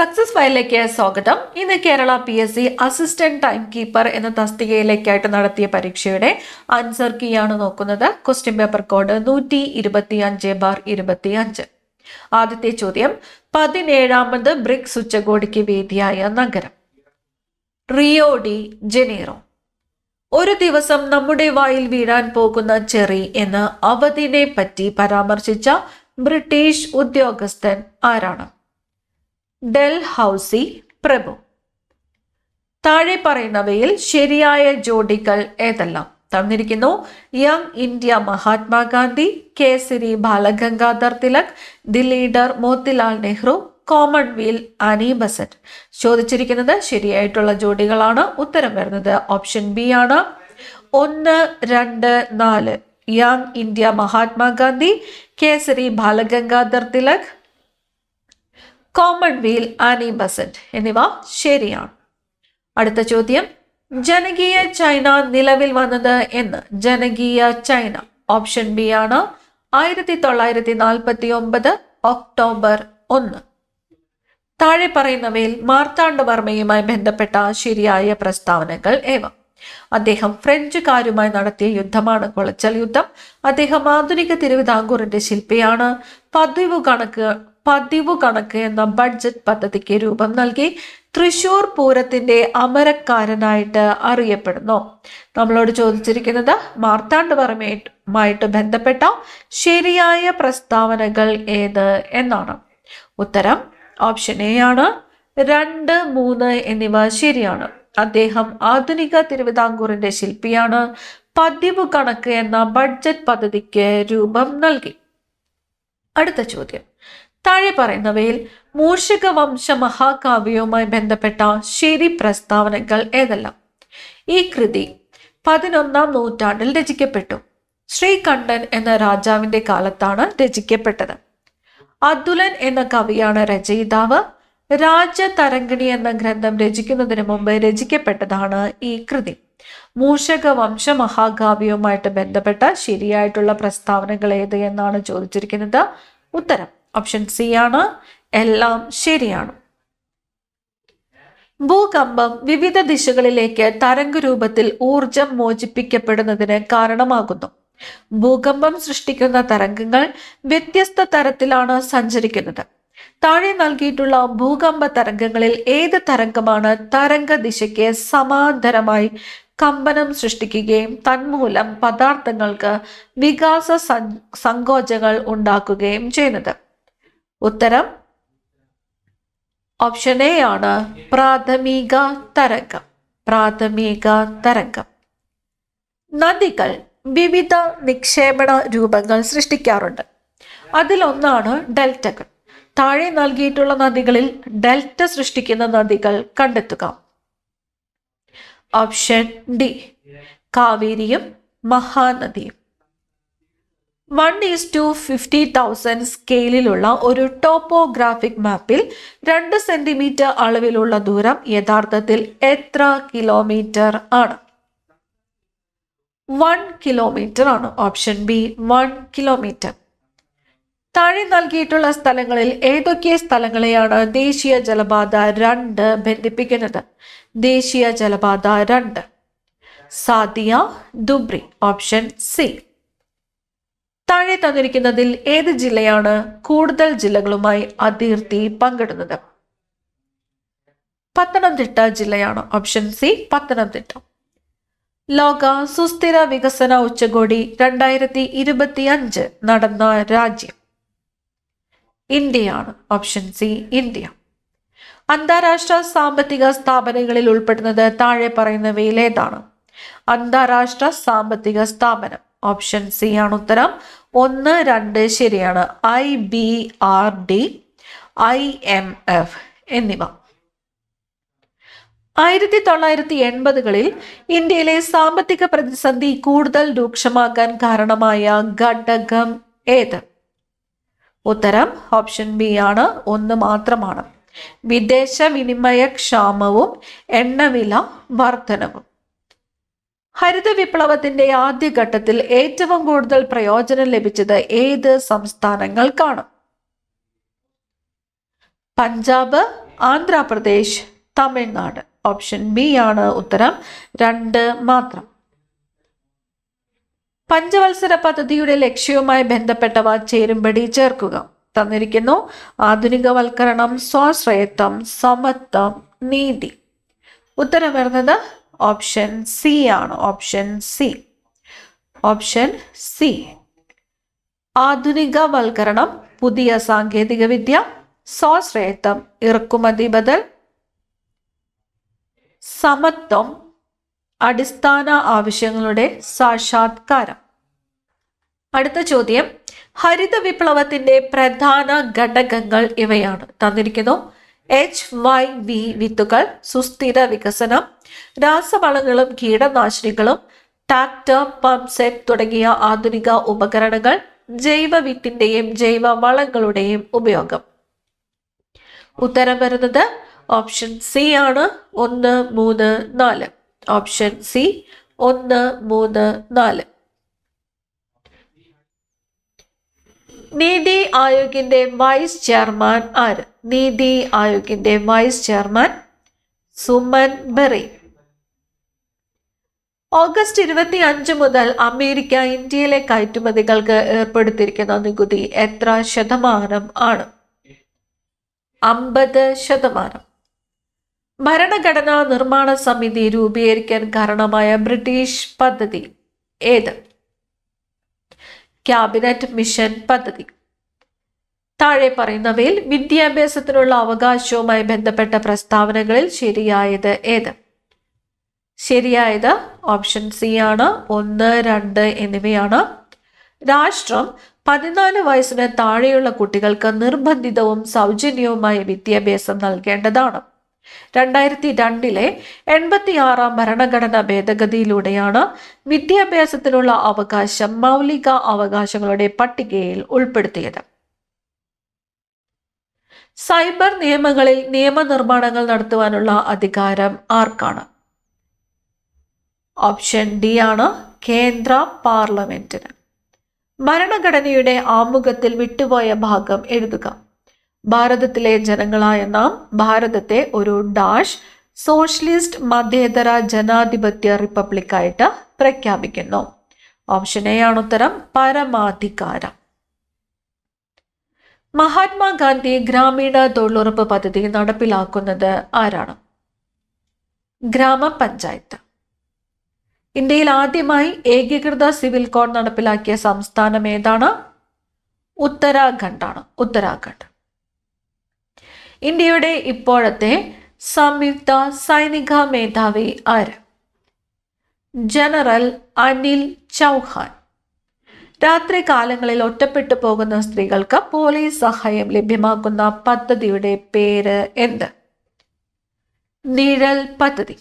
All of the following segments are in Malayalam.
സക്സസ് ഫയലിലേക്ക് സ്വാഗതം. ഇന്ന് Kerala PSC assistant time keeper എന്ന തസ്തികയിലേക്കായിട്ട് നടത്തിയ പരീക്ഷയുടെ ആൻസർ കീ ആണ് നോക്കുന്നത്. Question paper code 125/25. ആദ്യത്തെ ചോദ്യം, 17ാമത് ബ്രിക്സ് ഉച്ചകോടിക്ക് വേദിയായ നഗരം റിയോ ഡി ജനീറോ. ഒരു ദിവസം നമ്മുടെ വായിൽ വീഴാൻ പോകുന്ന ചെറി എന്ന അവധിനെ പറ്റി പരാമർശിച്ച ബ്രിട്ടീഷ് ഉദ്യോഗസ്ഥൻ ആരാണ്? ഡൽഹൌസി പ്രഭു. താഴെ പറയുന്നവയിൽ ശരിയായ ജോഡികൾ ഏതെല്ലാം? തന്നിരിക്കുന്നു. Young India Mahatma Gandhi, Kesari Balagangadhar Tilak, the leader Motilal Nehru, Commonwealth Annie Besant. ചോദിച്ചിരിക്കുന്നത് ശരിയായിട്ടുള്ള ജോഡികളാണ്. ഉത്തരം വരുന്നത് ഓപ്ഷൻ ബി ആണ്. 1, 2, 4 young India Mahatma Gandhi, Kesari Balagangadhar Tilak, Commonwealth Annie Besant എന്നിവ ശരിയാണ്. അടുത്ത ചോദ്യം, ജനകീയ ചൈന നിലവിൽ വന്നത് എന്ന്? ജനകീയ ചൈന ഓപ്ഷൻ ബി ആണ്. 1949 ഒക്ടോബർ 1. താഴെ പറയുന്നവയിൽ മാർത്താണ്ഡവർമ്മയുമായി ബന്ധപ്പെട്ട ശരിയായ പ്രസ്താവനകൾ ഏവ? അദ്ദേഹം ഫ്രഞ്ചുകാരുമായി നടത്തിയ യുദ്ധമാണ് കുളച്ചൽ യുദ്ധം. അദ്ദേഹം ആധുനിക തിരുവിതാംകൂറിന്റെ ശില്പിയാണ്. പതിവ് കണക്ക് എന്ന ബഡ്ജറ്റ് പദ്ധതിക്ക് രൂപം നൽകി. തൃശൂർ പൂരത്തിന്റെ അമരക്കാരനായിട്ട് അറിയപ്പെടുന്നു. നമ്മളോട് ചോദിച്ചിരിക്കുന്നത് മാർത്താണ്ഡവർമ്മയുമായിട്ട് ബന്ധപ്പെട്ട ശരിയായ പ്രസ്താവനകൾ ഏത് എന്നാണ്. ഉത്തരം ഓപ്ഷൻ എ ആണ്. 2, 3 എന്നിവ ശരിയാണ്. അദ്ദേഹം ആധുനിക തിരുവിതാംകൂറിന്റെ ശില്പിയാണ്. പതിവ് കണക്ക് എന്ന ബഡ്ജറ്റ് പദ്ധതിക്ക് രൂപം നൽകി. അടുത്ത ചോദ്യം, താഴെ പറയുന്നവയിൽ മൂഷിക വംശ മഹാകാവ്യവുമായി ബന്ധപ്പെട്ട ശരി പ്രസ്താവനകൾ ഏതെല്ലാം? ഈ കൃതി 11ാം നൂറ്റാണ്ടിൽ രചിക്കപ്പെട്ടു. ശ്രീകണ്ഠൻ എന്ന രാജാവിന്റെ കാലത്താണ് രചിക്കപ്പെട്ടത്. അതുലൻ എന്ന കവിയാണ് രചയിതാവ്. രാജതരംഗിണി എന്ന ഗ്രന്ഥം രചിക്കുന്നതിന് മുമ്പ് രചിക്കപ്പെട്ടതാണ് ഈ കൃതി. മൂഷക വംശ മഹാകാവ്യവുമായിട്ട് ബന്ധപ്പെട്ട ശരിയായിട്ടുള്ള പ്രസ്താവനകൾ ഏത് എന്നാണ് ചോദിച്ചിരിക്കുന്നത്. ഉത്തരം ഓപ്ഷൻ സി ആണ്. എല്ലാം ശരിയാണ്. ഭൂകമ്പം വിവിധ ദിശകളിലേക്ക് തരംഗ രൂപത്തിൽ ഊർജം മോചിപ്പിക്കപ്പെടുന്നതിന് കാരണമാകുന്നു. ഭൂകമ്പം സൃഷ്ടിക്കുന്ന തരംഗങ്ങൾ വ്യത്യസ്ത തരത്തിലാണ് സഞ്ചരിക്കുന്നത്. താഴെ നൽകിയിട്ടുള്ള ഭൂകമ്പ തരംഗങ്ങളിൽ ഏത് തരംഗമാണ് തരംഗ ദിശയ്ക്ക് സമാന്തരമായി കമ്പനം സൃഷ്ടിക്കുകയും തന്മൂലം പദാർത്ഥങ്ങൾക്ക് വികാസ സങ്കോചങ്ങൾ ഉണ്ടാക്കുകയും ചെയ്യുന്നത്? ഉത്തരം ഓപ്ഷൻ എ ആണ്. പ്രാഥമിക തരംഗം. പ്രാഥമിക തരംഗം. നദികൾ വിവിധ നിക്ഷേപണ രൂപങ്ങൾ സൃഷ്ടിക്കാറുണ്ട്. അതിലൊന്നാണ് ഡെൽറ്റകൾ. താഴെ നൽകിയിട്ടുള്ള നദികളിൽ ഡെൽറ്റ സൃഷ്ടിക്കുന്ന നദികൾ കണ്ടെത്തുക. Option D കാവേരിയും മഹാനദിയും. 1:50,000 സ്കെയിലിലുള്ള ഒരു ടോപ്പോഗ്രാഫിക് മാപ്പിൽ 2 സെന്റിമീറ്റർ അളവിലുള്ള ദൂരം യഥാർത്ഥത്തിൽ എത്ര കിലോമീറ്റർ ആണ്? 1 കിലോമീറ്റർ ആണ്. Option B 1 kilometre. താഴെ നൽകിയിട്ടുള്ള സ്ഥലങ്ങളിൽ ഏതൊക്കെ സ്ഥലങ്ങളെയാണ് ദേശീയ ജലപാത 2 ബന്ധിപ്പിക്കുന്നത്? ദേശീയ ജലപാത 2 സാദിയ, ദുബ്രി. Option C. താഴെ തന്നിരിക്കുന്നതിൽ ഏത് ജില്ലയാണ് കൂടുതൽ ജില്ലകളുമായി അതിർത്തി പങ്കിടുന്നത്? പത്തനംതിട്ട ജില്ലയാണ്. Option C Pathanamthitta. ലോക സുസ്ഥിര വികസന ഉച്ചകോടി 2025 നടന്ന രാജ്യം ഇന്ത്യയാണ്. Option C India. അന്താരാഷ്ട്ര സാമ്പത്തിക സ്ഥാപനങ്ങളിൽ ഉൾപ്പെടുന്നത് താഴെ പറയുന്നവയിൽ ഏതാണ്? അന്താരാഷ്ട്ര സാമ്പത്തിക സ്ഥാപനം ഓപ്ഷൻ സി ആണ് ഉത്തരം. 1, 2 ശരിയാണ്. IBRD, IMF എന്നിവ. 1980കളിൽ ഇന്ത്യയിലെ സാമ്പത്തിക പ്രതിസന്ധി കൂടുതൽ രൂക്ഷമാക്കാൻ കാരണമായ ഘടകം ഏത്? ഉത്തരം ഓപ്ഷൻ ബി ആണ്. 1 മാത്രമാണ്. വിദേശ വിനിമയ ക്ഷാമവും എണ്ണവില വർധനവും. ഹരിത വിപ്ലവത്തിന്റെ ആദ്യഘട്ടത്തിൽ ഏറ്റവും കൂടുതൽ പ്രയോജനം ലഭിച്ചത് ഏത് സംസ്ഥാനങ്ങൾക്കാണ്? പഞ്ചാബ്, ആന്ധ്രാപ്രദേശ്, തമിഴ്നാട്. ഓപ്ഷൻ ബി ആണ് ഉത്തരം, 2 മാത്രം. പഞ്ചവത്സര പദ്ധതിയുടെ ലക്ഷ്യവുമായി ബന്ധപ്പെട്ടവ ചേരുംപടി ചേർക്കുക. തന്നിരിക്കുന്നു: ആധുനികവൽക്കരണം, സ്വാശ്രയത്വം, സമത്വം, നീതി. ഉത്തരം വരുന്നത് ഓപ്ഷൻ സി ആണ്. Option C. ആധുനികവൽക്കരണം, പുതിയ സാങ്കേതിക വിദ്യ, സ്വാശ്രയത്വം, ഇറക്കുമതി ബദൽ, സമത്വം, അടിസ്ഥാന ആവശ്യങ്ങളുടെ സാക്ഷാത്കാരം. അടുത്ത ചോദ്യം: ഹരിത വിപ്ലവത്തിന്റെ പ്രധാന ഘടകങ്ങൾ ഇവയാണ്. തന്നിരിക്കുന്നു: HYV വിത്തുകൾ, സുസ്ഥിര വികസനം, രാസവളങ്ങളും കീടനാശിനികളും, ട്രാക്ടർ, പമ്പ് സെറ്റ് തുടങ്ങിയ ആധുനിക ഉപകരണങ്ങൾ, ജൈവ വിത്തിന്റെയും ജൈവ വളങ്ങളുടെയും ഉപയോഗം. ഉത്തരം വരുന്നത് ഓപ്ഷൻ സി ആണ്, 1, 3, 4. Option C, 1, 3, 4. നീതി ആയോഗിന്റെ വൈസ് ചെയർമാൻ ആര്? നീതി ആയോഗിന്റെ vice chairman Suman Bery. August 25 മുതൽ അമേരിക്ക ഇന്ത്യയിലെ കയറ്റുമതികൾക്ക് ഏർപ്പെടുത്തിയിരിക്കുന്ന നികുതി എത്ര ശതമാനം ആണ്? 50%. ഭരണഘടനാ നിർമ്മാണ സമിതി രൂപീകരിക്കാൻ കാരണമായ ബ്രിട്ടീഷ് പദ്ധതി ഏത്? ക്യാബിനറ്റ് മിഷൻ പദ്ധതി. താഴെ പറയുന്നവയിൽ വിദ്യാഭ്യാസത്തിനുള്ള അവകാശവുമായി ബന്ധപ്പെട്ട പ്രസ്താവനകളിൽ ശരിയായത് ഏത്? ശരിയായത് ഓപ്ഷൻ സി ആണ്, 1, 2 എന്നിവയാണ്. രാഷ്ട്രം 14 വയസ്സിന് താഴെയുള്ള കുട്ടികൾക്ക് നിർബന്ധിതവും സൗജന്യവുമായ വിദ്യാഭ്യാസം നൽകേണ്ടതാണ്. 2002 86 ഭരണഘടനാ ഭേദഗതിയിലൂടെയാണ് വിദ്യാഭ്യാസത്തിനുള്ള അവകാശം മൗലിക അവകാശങ്ങളുടെ പട്ടികയിൽ ഉൾപ്പെടുത്തിയത്. സൈബർ നിയമങ്ങളിൽ നിയമനിർമ്മാണങ്ങൾ നടത്തുവാനുള്ള അധികാരം ആർക്കാണ്? ഓപ്ഷൻ ഡി ആണ്, കേന്ദ്ര പാർലമെന്റിന്. ഭരണഘടനയുടെ ആമുഖത്തിൽ വിട്ടുപോയ ഭാഗം എഴുതുക. ഭാരതത്തിലെ ജനങ്ങളായ നാം ഭാരതത്തെ ഒരു സോഷ്യലിസ്റ്റ് മതേതര ജനാധിപത്യ റിപ്പബ്ലിക്കായിട്ട് പ്രഖ്യാപിക്കുന്നു. ഓപ്ഷൻ എ ആണ് ഉത്തരം, പരമാധികാരം. മഹാത്മാഗാന്ധി ഗ്രാമീണ തൊഴിലുറപ്പ് പദ്ധതി നടപ്പിലാക്കുന്നത് ആരാണ്? ഗ്രാമപഞ്ചായത്ത്. ഇന്ത്യയിൽ ആദ്യമായി ഏകീകൃത സിവിൽ കോഡ് നടപ്പിലാക്കിയ സംസ്ഥാനം ഏതാണ്? ഉത്തരാഖണ്ഡ്. ഇന്ത്യയുടെ ഇപ്പോഴത്തെ സംയുക്ത സൈനിക മേധാവി ആര്? ജനറൽ അനിൽ ചൗഹാൻ. രാത്രി കാലങ്ങളിൽ ഒറ്റപ്പെട്ടു പോകുന്ന സ്ത്രീകൾക്ക് പോലീസ് സഹായം ലഭ്യമാക്കുന്ന പദ്ധതിയുടെ പേര് എന്ത്? നിഴൽ പദ്ധതി.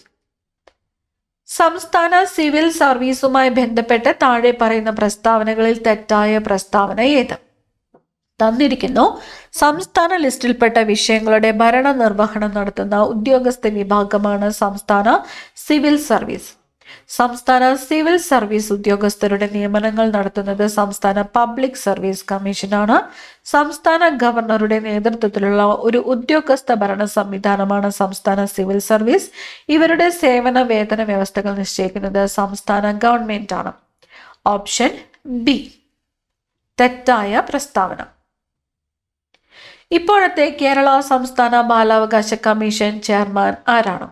സംസ്ഥാന സിവിൽ സർവീസുമായി ബന്ധപ്പെട്ട് താഴെ പറയുന്ന പ്രസ്താവനകളിൽ തെറ്റായ പ്രസ്താവന ഏത്? തന്നിരിക്കുന്നു: സംസ്ഥാന ലിസ്റ്റിൽപ്പെട്ട വിഷയങ്ങളുടെ ഭരണ നിർവഹണം നടത്തുന്ന ഉദ്യോഗസ്ഥ വിഭാഗമാണ് സംസ്ഥാന സിവിൽ സർവീസ്. സംസ്ഥാന സിവിൽ സർവീസ് ഉദ്യോഗസ്ഥരുടെ നിയമനങ്ങൾ നടത്തുന്നത് സംസ്ഥാന പബ്ലിക് സർവീസ് കമ്മീഷനാണ്. സംസ്ഥാന ഗവർണറുടെ നേതൃത്വത്തിലുള്ള ഒരു ഉദ്യോഗസ്ഥ ഭരണ സംവിധാനമാണ് സംസ്ഥാന സിവിൽ സർവീസ്. ഇവരുടെ സേവന വേതന വ്യവസ്ഥകൾ നിശ്ചയിക്കുന്നത് സംസ്ഥാന ഗവൺമെന്റ് ആണ്. ഓപ്ഷൻ ബി തെറ്റായ പ്രസ്താവന. ഇപ്പോഴത്തെ കേരള സംസ്ഥാന ബാലാവകാശ കമ്മീഷൻ ചെയർമാൻ ആരാണ്?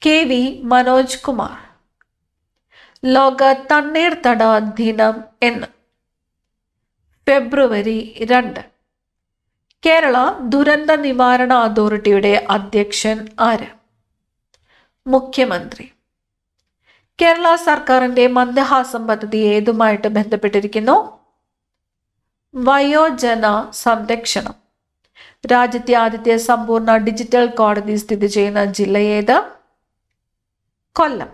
KV മനോജ് കുമാർ. ലോക തണ്ണീർത്തട ദിനം എന്ന്? ഫെബ്രുവരി 2. കേരള ദുരന്ത നിവാരണ അതോറിറ്റിയുടെ അധ്യക്ഷൻ ആര്? മുഖ്യമന്ത്രി. കേരള സർക്കാരിന്റെ മന്ദഹാസം പദ്ധതി ഏതുമായിട്ട് ബന്ധപ്പെട്ടിരിക്കുന്നു? വയോജന സംരക്ഷണം. രാജ്യത്തെ ആദ്യത്തെ സമ്പൂർണ്ണ ഡിജിറ്റൽ കോടതി സ്ഥിതി ചെയ്യുന്ന ജില്ല ഏത്? കൊല്ലം.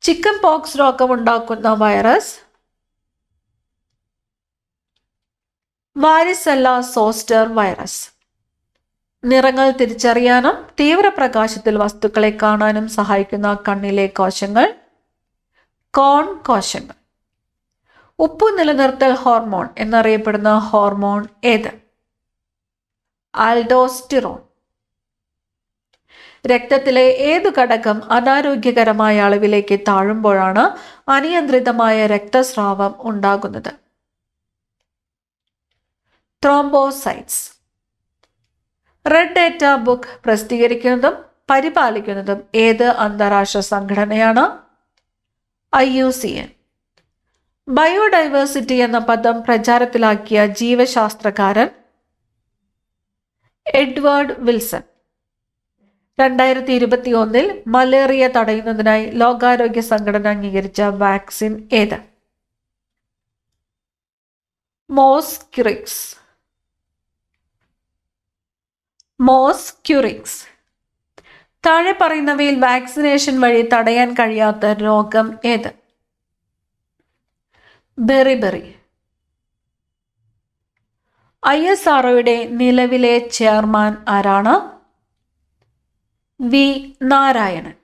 ചിക്കൻ പോക്സ് രോഗമുണ്ടാക്കുന്ന വൈറസ്? Varicella zoster virus. നിറങ്ങൾ തിരിച്ചറിയാനും തീവ്രപ്രകാശത്തിൽ വസ്തുക്കളെ കാണാനും സഹായിക്കുന്ന കണ്ണിലെ കോശങ്ങൾ? കോൺ കോശങ്ങൾ. ഉപ്പു നിലനിർത്തൽ ഹോർമോൺ എന്നറിയപ്പെടുന്ന ഹോർമോൺ ഏത്? ആൽഡോസ്റ്റിറോൺ. രക്തത്തിലെ ഏതു ഘടകം അനാരോഗ്യകരമായ അളവിലേക്ക് താഴുമ്പോഴാണ് അനിയന്ത്രിതമായ രക്തസ്രാവം ഉണ്ടാകുന്നത്? ത്രോംബോസൈറ്റ്സ്. റെഡ് ഡേറ്റ ബുക്ക് പ്രസിദ്ധീകരിക്കുന്നതും പരിപാലിക്കുന്നതും ഏത് അന്താരാഷ്ട്ര സംഘടനയാണ്? IUCN. ബയോഡൈവേഴ്സിറ്റി എന്ന പദം പ്രചാരത്തിലാക്കിയ ജീവശാസ്ത്രകാരൻ എഡ്വേർഡ് വിൽസൺ. 2021 മലേറിയ തടയുന്നതിനായി ലോകാരോഗ്യ സംഘടന അംഗീകരിച്ച വാക്സിൻ ഏത്? മോസ്ക്യുറിക്സ്. താഴെ പറയുന്നവയിൽ വാക്സിനേഷൻ വഴി തടയാൻ കഴിയാത്ത രോഗം ഏത്? ബെറിബെറി. ISROയുടെ നിലവിലെ ചെയർമാൻ ആരാണ്? വി നാരായണൻ.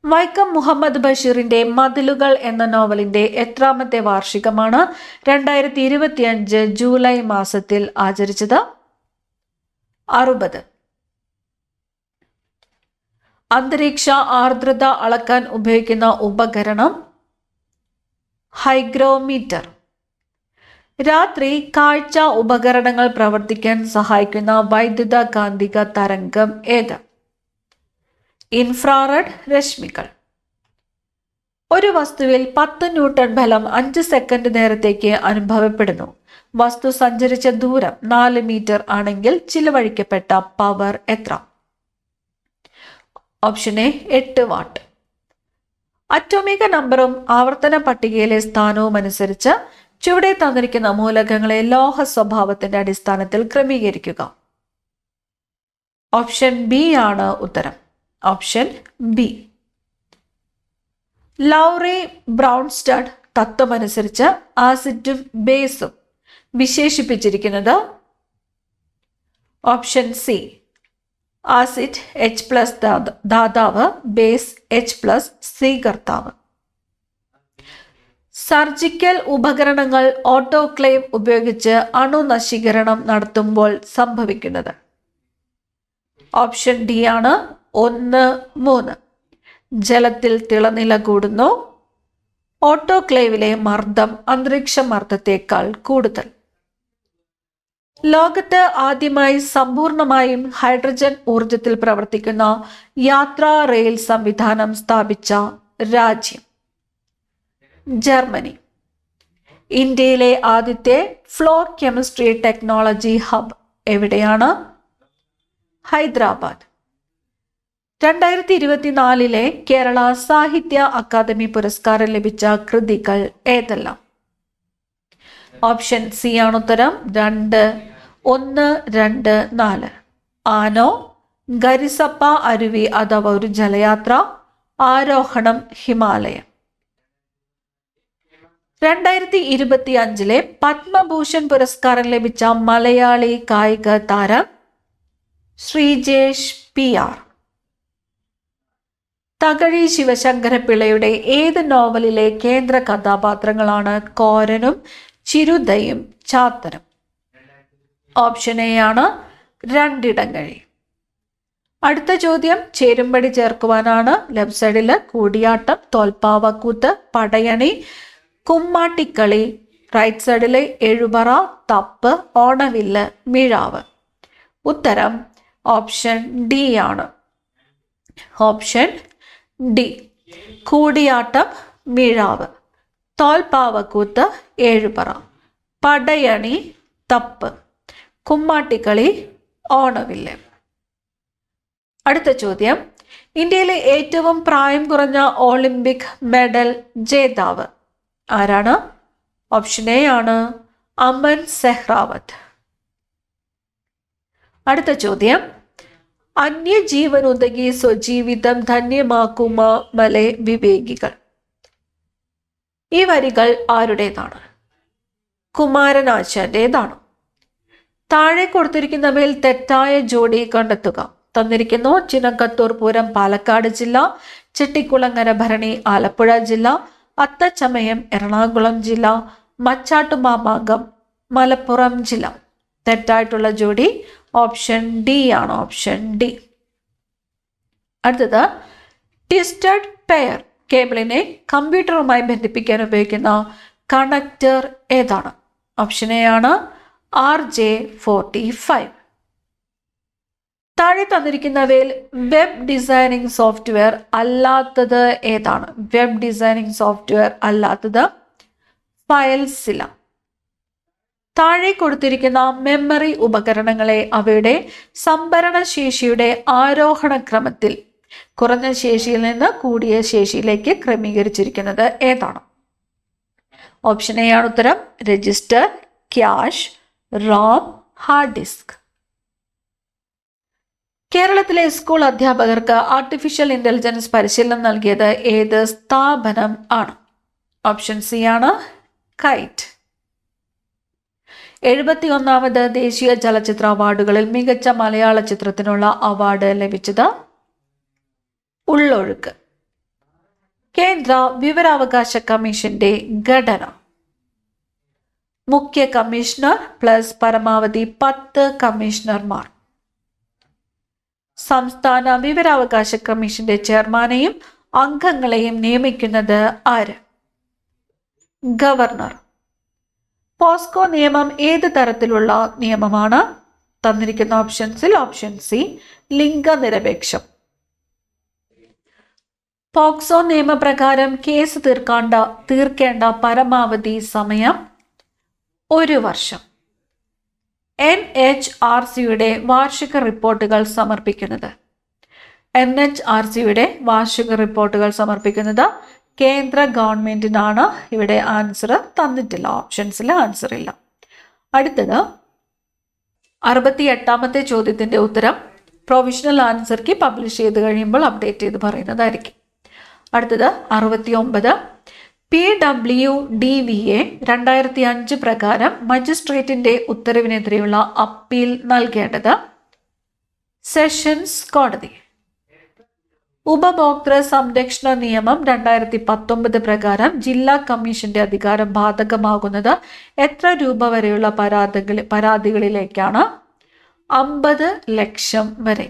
വൈക്കം മുഹമ്മദ് ബഷീറിന്റെ മതിലുകൾ എന്ന നോവലിന്റെ എത്രാമത്തെ വാർഷികമാണ് 2025 ജൂലൈ മാസത്തിൽ ആചരിച്ചത്? 60. അന്തരീക്ഷ ആർദ്രത അളക്കാൻ ഉപയോഗിക്കുന്ന ഉപകരണം ഹൈഗ്രോമീറ്റർ. രാത്രി കാഴ്ച ഉപകരണങ്ങൾ പ്രവർത്തിക്കാൻ സഹായിക്കുന്ന വൈദ്യുത കാന്തിക തരംഗം ഏത്? ഇൻഫ്രാറെഡ് രശ്മികൾ. ഒരു വസ്തുവിൽ 10 ന്യൂട്ടൺ ബലം 5 സെക്കൻഡ് നേരത്തേക്ക് അനുഭവപ്പെടുന്നു. വസ്തു സഞ്ചരിച്ച ദൂരം 4 മീറ്റർ ആണെങ്കിൽ ചിലവഴിക്കപ്പെട്ട പവർ എത്ര? Option A 8 watt. അറ്റോമിക നമ്പറും ആവർത്തന പട്ടികയിലെ സ്ഥാനവും അനുസരിച്ച് ചുവടെ തന്നിരിക്കുന്ന മൂലകങ്ങളെ ലോഹ സ്വഭാവത്തിന്റെ അടിസ്ഥാനത്തിൽ ക്രമീകരിക്കുക. ഓപ്ഷൻ ബി ആണ് ഉത്തരം. Option B. ലൗറി ബ്രൗൺസ്റ്റഡ് തത്വമനുസരിച്ച് ആസിഡും ബേസും വിശേഷിപ്പിച്ചിരിക്കുന്നത്? Option C. ആസിഡ് H+ ദാതാവ്, ബേസ് H+ സ്വീകർത്താവ്. സർജിക്കൽ ഉപകരണങ്ങൾ ഓട്ടോക്ലേവ് ഉപയോഗിച്ച് അണുനശീകരണം നടത്തുമ്പോൾ സംഭവിക്കുന്നത്? ഓപ്ഷൻ ഡി ആണ് 1, 3. ജലത്തിൽ തിളനില കൂടുന്നു. ഓട്ടോക്ലേവിലെ മർദ്ദം അന്തരീക്ഷ മർദ്ദത്തേക്കാൾ കൂടുതൽ. ലോകത്ത് ആദ്യമായി സമ്പൂർണമായും ഹൈഡ്രജൻ ഊർജത്തിൽ പ്രവർത്തിക്കുന്ന യാത്രാ റെയിൽ സംവിധാനം സ്ഥാപിച്ച രാജ്യം? ജർമ്മനി. ഇന്ത്യയിലെ ആദ്യത്തെ ഫ്ലോ കെമിസ്ട്രി ടെക്നോളജി ഹബ് എവിടെയാണ്? ഹൈദരാബാദ്. 2024 കേരള സാഹിത്യ അക്കാദമി പുരസ്കാരം ലഭിച്ച കൃതികൾ ഏതെല്ലാം? ഓപ്ഷൻ സി ആണ് ഉത്തരം. 2, 1, 2, 4. ആനോ, ഗരിസപ്പ അരുവി അഥവാ ഒരു ജലയാത്ര, ആരോഹണം ഹിമാലയം. 2025 പത്മഭൂഷൺ പുരസ്കാരം ലഭിച്ച മലയാളി കായിക താരം ശ്രീജേഷ് PR. തകഴി ശിവശങ്കരപിള്ളയുടെ ഏത് നോവലിലെ കേന്ദ്ര കഥാപാത്രങ്ങളാണ് കോരനും ചിരുതയും ചാത്തനും? ഓപ്ഷൻ എ ആണ് രണ്ടിടങ്ങഴി. അടുത്ത ചോദ്യം ചേരുംപടി ചേർക്കുവാനാണ്. ലെഫ്റ്റ് സൈഡിൽ കൂടിയാട്ടം, തോൽപ്പാവക്കൂത്ത്, പടയണി, കുമ്മാട്ടിക്കളി. റൈറ്റ് സൈഡിൽ എഴുപറ, തപ്പ്, ഓണവില്ല്, മിഴാവ്. ഉത്തരം ഓപ്ഷൻ ഡി ആണ്. Option D. കൂടിയാട്ടം, മിഴാവ്, തോൽപ്പാവക്കൂത്ത്, ഏഴുപറ, പടയണി, തപ്പ്, കുമ്മാട്ടിക്കളി, ഓണവില്ല്. അടുത്ത ചോദ്യം, ഇന്ത്യയിലെ ഏറ്റവും പ്രായം കുറഞ്ഞ ഒളിമ്പിക് മെഡൽ ജേതാവ് ആരാണ്? ഓപ്ഷൻ എ ആണ് അമൻ സെഹ്റാവത്ത്. അടുത്ത ചോദ്യം, അന്യജീവനുതകി സ്വജീവിതം ധന്യമാക്കുമലെ വിവേകികൾ. ഈ വരികൾ ആരുടേതാണ്? കുമാരനാശാന്റേതാണ്. താഴെ കൊടുത്തിരിക്കുന്നവയിൽ തെറ്റായ ജോഡി കണ്ടെത്തുക. തന്നിരിക്കുന്നു. ചിനക്കത്തൂർ പൂരം പാലക്കാട് ജില്ല, ചെട്ടിക്കുളങ്ങര ഭരണി ആലപ്പുഴ ജില്ല, അത്തച്ചമയം എറണാകുളം ജില്ല, മച്ചാട്ടുമാമാങ്കം മലപ്പുറം ജില്ല. തെറ്റായിട്ടുള്ള ജോഡി ഓപ്ഷൻ ഡി ആണ്, ഓപ്ഷൻ ഡി. അടുത്തത് ട്വിസ്റ്റഡ് പെയർ കേബിളിനെ കമ്പ്യൂട്ടറുമായി ബന്ധിപ്പിക്കാൻ ഉപയോഗിക്കുന്ന കണക്ടർ ഏതാണ്? ഓപ്ഷൻ എ ആണ് RJ45. താഴെ തന്നിരിക്കുന്നവയിൽ വെബ് ഡിസൈനിങ് സോഫ്റ്റ്വെയർ അല്ലാത്തത് ഏതാണ്? വെബ് ഡിസൈനിങ് സോഫ്റ്റ്വെയർ അല്ലാത്തത് ഫയൽസില. താഴെ കൊടുത്തിരിക്കുന്ന മെമ്മറി ഉപകരണങ്ങളെ അവയുടെ സംഭരണ ശേഷിയുടെ ആരോഹണ ക്രമത്തിൽ കുറഞ്ഞ ശേഷിയിൽ നിന്ന് കൂടിയ ശേഷിയിലേക്ക് ക്രമീകരിച്ചിരിക്കുന്നത് ഏതാണ്? ഓപ്ഷൻ എ ആണ് ഉത്തരം. Register, cash, RAM, hard disk. കേരളത്തിലെ സ്കൂൾ അധ്യാപകർക്ക് ആർട്ടിഫിഷ്യൽ ഇന്റലിജൻസ് പരിശീലനം നൽകിയത് ഏത് സ്ഥാപനം ആണ്? ഓപ്ഷൻ സി ആണ് കൈറ്റ്. 71ാമത് ദേശീയ ചലച്ചിത്ര അവാർഡുകളിൽ മികച്ച മലയാള ചിത്രത്തിനുള്ള അവാർഡ് ലഭിച്ചത് ഉള്ളൊഴുക്ക്. കേന്ദ്ര വിവരാവകാശ കമ്മീഷന്റെ ഘടന. മുഖ്യ കമ്മീഷണർ പ്ലസ് പരമാവധി 10 കമ്മീഷണർമാർ. സംസ്ഥാന വിവരാവകാശ കമ്മീഷന്റെ ചെയർമാനെയും അംഗങ്ങളെയും നിയമിക്കുന്നത് ആര്? ഗവർണർ. പോസ്കോ നിയമം ഏത് തരത്തിലുള്ള നിയമമാണ്? തന്നിരിക്കുന്ന ഓപ്ഷൻസിൽ ഓപ്ഷൻ സി ലിംഗനിരപേക്ഷം. പോക്സോ നിയമപ്രകാരം കേസ് തീർക്കേണ്ട പരമാവധി സമയം 1 വർഷം. NHRCയുടെ വാർഷിക റിപ്പോർട്ടുകൾ സമർപ്പിക്കുന്നത്. NHRCയുടെ വാർഷിക റിപ്പോർട്ടുകൾ സമർപ്പിക്കുന്നത് കേന്ദ്ര ഗവൺമെന്റിനാണ്. ഇവിടെ ആൻസർ തന്നിട്ടില്ല, ഓപ്ഷൻസിൽ ആൻസർ ഇല്ല. അടുത്തത് 68ാമത്തെ ചോദ്യത്തിന്റെ ഉത്തരം പ്രൊവിഷണൽ ആൻസർ കീ പബ്ലിഷ് ചെയ്ത് കഴിയുമ്പോൾ അപ്ഡേറ്റ് ചെയ്ത് പറയുന്നതായിരിക്കും. അടുത്തത് 69. PWDVA 2005 പ്രകാരം മജിസ്ട്രേറ്റിന്റെ ഉത്തരവിനെതിരെയുള്ള അപ്പീൽ നൽകേണ്ടത് സെഷൻസ് കോടതി. ഉപഭോക്തൃ സംരക്ഷണ നിയമം 2019 പ്രകാരം ജില്ലാ കമ്മീഷന്റെ അധികാരം ബാധകമാകുന്നത് എത്ര രൂപ വരെയുള്ള പരാതികളിലേക്കാണ്? 50 ലക്ഷം വരെ.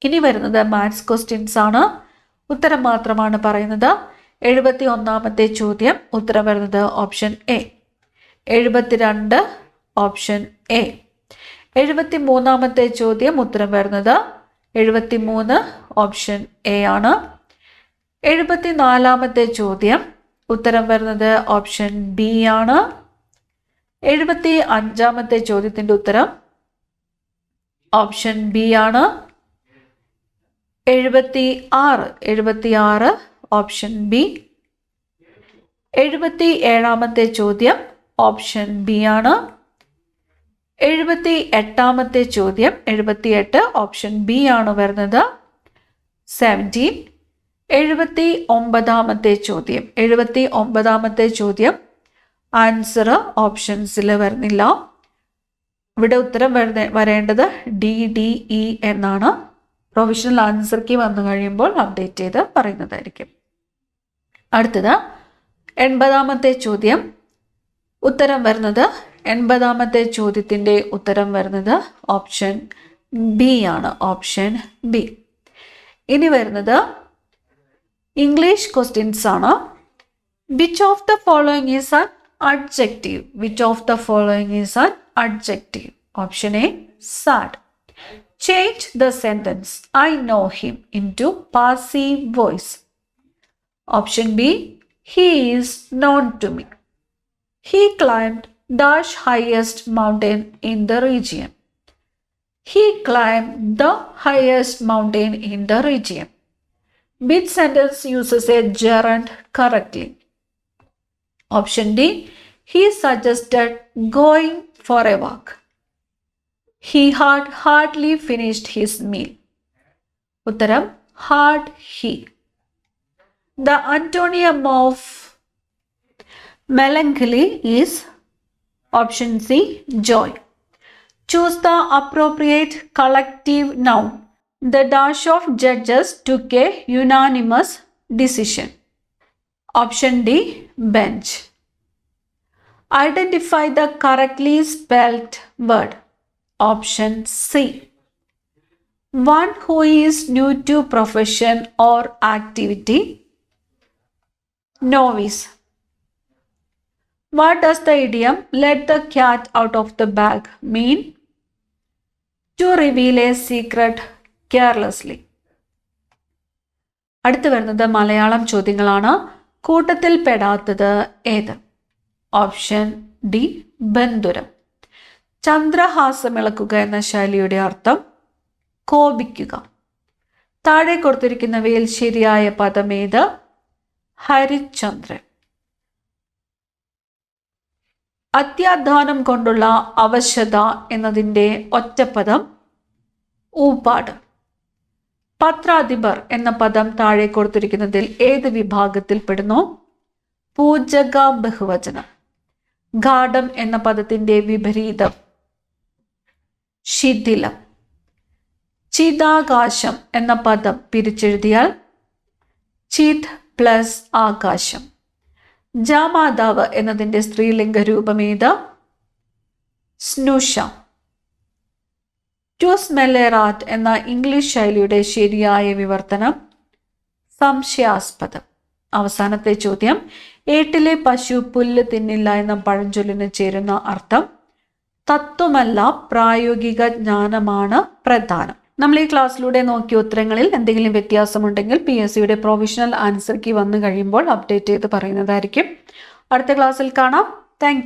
ഇനി വരുന്നത് മാത്സ് ക്വസ്റ്റ്യൻസ് ആണ്. ഉത്തരം മാത്രമാണ് പറയുന്നത്. 71ാമത്തെ ചോദ്യം ഉത്തരം വരുന്നത് ഓപ്ഷൻ എ. 72 option A. 73ാമത്തെ ചോദ്യം ഉത്തരം വരുന്നത് 73 ഓപ്ഷൻ എ ആണ്. 74ാമത്തെ ചോദ്യം ഉത്തരം വരുന്നത് ഓപ്ഷൻ ബി ആണ്. 75ാമത്തെ ചോദ്യത്തിന്റെ ഉത്തരം ഓപ്ഷൻ ബി ആണ്. 76 ഓപ്ഷൻ ബി. 77ാമത്തെ ചോദ്യം ഓപ്ഷൻ ബി ആണ്. 78ാമത്തെ ചോദ്യം 78 ഓപ്ഷൻ ബി ആണ് വരുന്നത്. 17. 79ാമത്തെ ചോദ്യം 79ാമത്തെ ചോദ്യം ആൻസർ ഓപ്ഷൻസിൽ വരുന്നില്ല. ഇവിടെ ഉത്തരം വരേണ്ടത് DDE എന്നാണ്. പ്രൊവിഷണൽ ആൻസർ കീ വന്നു കഴിയുമ്പോൾ അപ്ഡേറ്റ് ചെയ്ത് പറയുന്നതായിരിക്കും. അടുത്തത് 80ാമത്തെ ചോദ്യം ഉത്തരം വരുന്നത് 80ാമത്തെ ചോദ്യത്തിൻ്റെ ഉത്തരം വരുന്നത് ഓപ്ഷൻ ബി ആണ്, ഓപ്ഷൻ ബി. ഇനി വരുന്നത് ഇംഗ്ലീഷ് ക്വസ്റ്റ്യൻസ് ആണ്. Which of the following is an adjective? Which of the following is an adjective? Option A, sad. Change the sentence I know him into passive voice. Option B, he is known to me. He climbed dash highest mountain in the region. He climbed the highest mountain in the region. Which sentence uses a gerund correctly? Option D, he suggested going for a walk. He had hardly finished his meal. Uttaram, had he. The antonym of melancholy is option C, joy. Choose the appropriate collective noun. The dash of judges took a unanimous decision. Option D, bench. Identify the correctly spelled word. Option C. One who is new to profession or activity. Novice. What does the idiom "let the cat out of the bag" mean? To reveal a secret carelessly. അടുത്ത് വരുന്നത് മലയാളം ചോദ്യങ്ങളാണ്. കൂട്ടത്തിൽ പെടാത്തത് ഏത്? Option D ബന്ധുരം. ചന്ദ്രഹാസമിളക്കുക എന്ന ശൈലിയുടെ അർത്ഥം കോപിക്കുക. താഴെ കൊടുത്തിരിക്കുന്നവയിൽ ശരിയായ പദം ഏത്? ഹരിചന്ദ്രൻ. അത്യാധ്വാനം കൊണ്ടുള്ള അവശത എന്നതിൻ്റെ ഒറ്റപ്പദം ഊപ്പാട്. പത്രാധിപർ എന്ന പദം താഴെ കൊടുത്തിരിക്കുന്നതിൽ ഏത് വിഭാഗത്തിൽ പെടുന്നു? പൂജക ബഹുവചനം. ഗാഠം എന്ന പദത്തിന്റെ വിപരീതം ശിഥിലം. ചിതാകാശം എന്ന പദം പിരിച്ചെഴുതിയാൽ ചിത് പ്ലസ് ആകാശം. ജാമാതാവ് എന്നതിൻ്റെ സ്ത്രീലിംഗ രൂപം ഏത്? സ്നുഷ. ടു സ്മെൽ എ റാറ്റ് എന്ന ഇംഗ്ലീഷ് ശൈലിയുടെ ശരിയായ വിവർത്തനം സംശയാസ്പദം. അവസാനത്തെ ചോദ്യം, ഏട്ടിലെ പശു പുല്ല് തിന്നില്ല എന്ന പഴഞ്ചൊല്ലിന് ചേരുന്ന അർത്ഥം തത്വമല്ല പ്രായോഗിക ജ്ഞാനമാണ് പ്രധാനം. നമ്മൾ ഈ ക്ലാസ്സിലൂടെ നോക്കിയ ഉത്തരങ്ങളിൽ എന്തെങ്കിലും വ്യത്യാസമുണ്ടെങ്കിൽ PSCയുടെ പ്രൊവിഷണൽ ആൻസർ കീ വന്നു കഴിയുമ്പോൾ അപ്ഡേറ്റ് ചെയ്ത് പറയുന്നതായിരിക്കും. അടുത്ത ക്ലാസ്സിൽ കാണാം. താങ്ക്